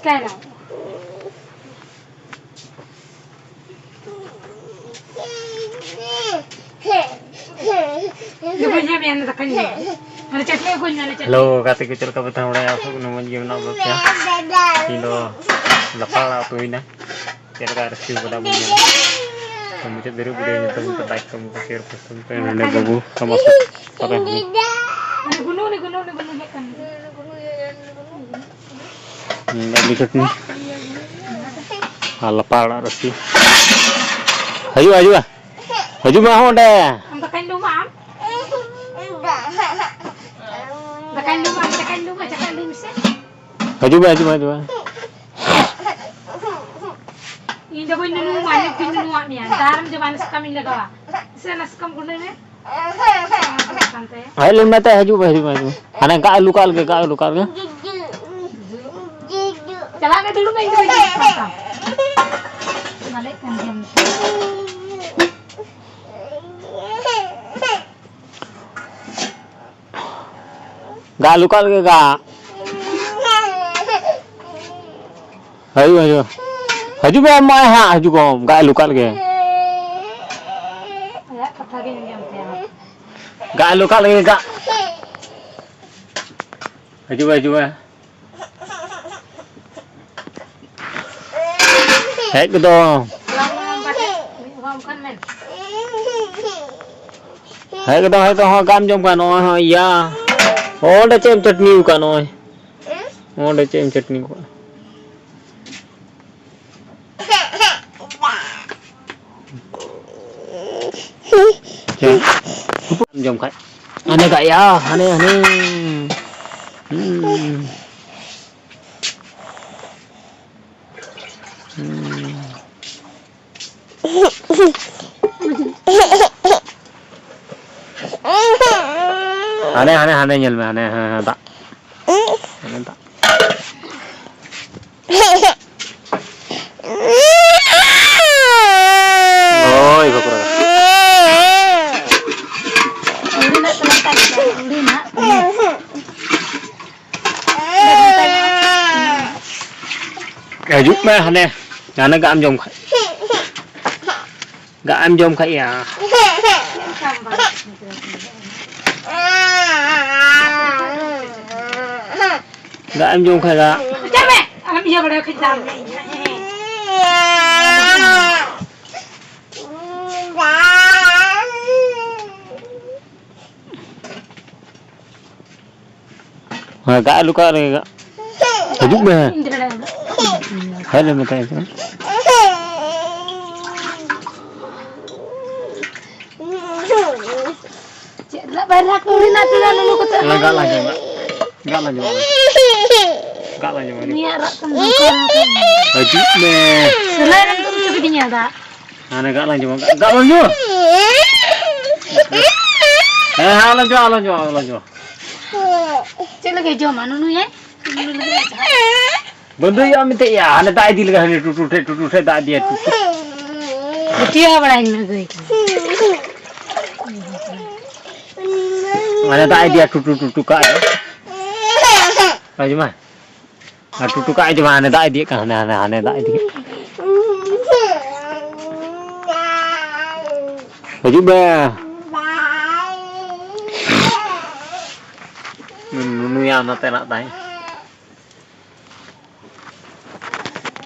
Sekarang. Halo, kata kecil kabutan mulai aku nomor game nak berapa? Indo, lepas lah tu ini. Kira harus juga dah bunyi. Kamu cek dari budaya itu kita baik kamu kira pesan pengen ada babu sama apa ni? Gunung kan. Ini bicut ni. Lepas lah resi. Haju lah. Haju mah deh. Tekan rumah. Tekan rumah, Haju bah. Ini dah boleh nunggu mana pun nunggu ni. Dalam je mana sekam ini lagawa. Sana sekam guna ni. Ayo lemah teh haju bah. Anak kak lukal ke? Jalan ke dulu main dulu. Balik kan jam. Gak lukal ke kak? Haju memang haju kom, gak lukal ke? Gak lukal ke kak? Haju. Hei ke dong. Hei ke dong, kam jom kan oh iya. Oh, dah cem chutney kan oh. Oh, dah cem chutney kan. Jom kai. Aneh kak ya, aneh. Aneh nyel me aneh tak. Aneh tak. Oh, ibu kurang. Giúp mẹ nè, nhà nó gạm dòng khẩy à. Gạm dòng khẩy à. Cha mẹ, anh bây giờ vào đây khinh tao. Gak luka lagi kak. Giúp mẹ. Hai lên người ta chứ. Barak ni nak tu lalu kata. Gak lagi. Ni arak tembakar. Giúp mẹ. Selain itu cukup dinyata. Aneh gak lagi. Lanjut. Cek lagi jom mana nu ya? Benda yang minta ya, ane tak adil kan tutut tak dia tutut. Betia balik lagi. Ane tak dia tutut kak. Ayo mah. Tutut kak cuma ane tak dia kan ane tak dia. Ayo bah. Nunu yang nanti nak tanya.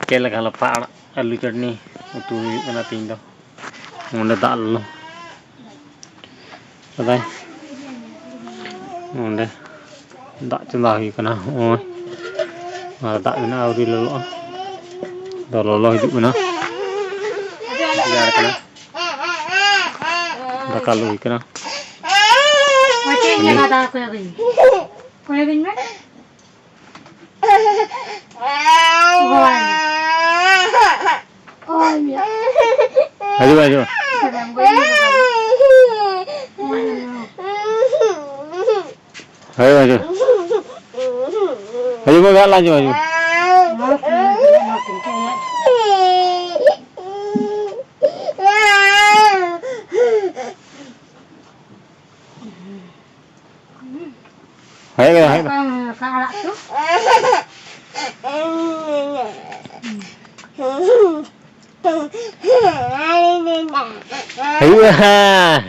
Kela kalau pak alu chutney itu mana tinggal. Mana tak lo. Betul. Mana tak cuma lagi kena. Oh. Mana tak kena auri lo. Dah lo hidup mana. Biar kena. Dah kalau kena. Macam ni ada aku yang kau yang mana? Oh ya. Ayo. Ayo mau lanjut. Ayo. Kalau tu. Iya.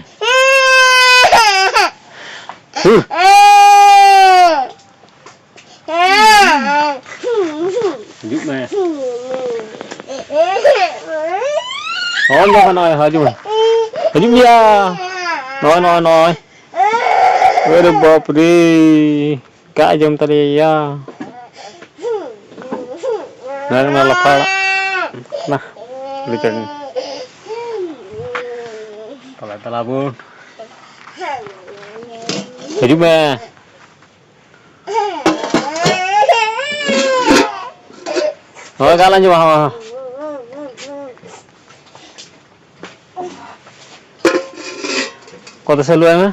Giúp mẹ. Jangan nói hả giúp mẹ. Giúp dia. Nói. Udah bapri. Kak jam tadi ya. Nah lapar. Nah, lihat ni. Tala bun. Giúp mẹ. Nói cá lên cho bà. Kau tu selalu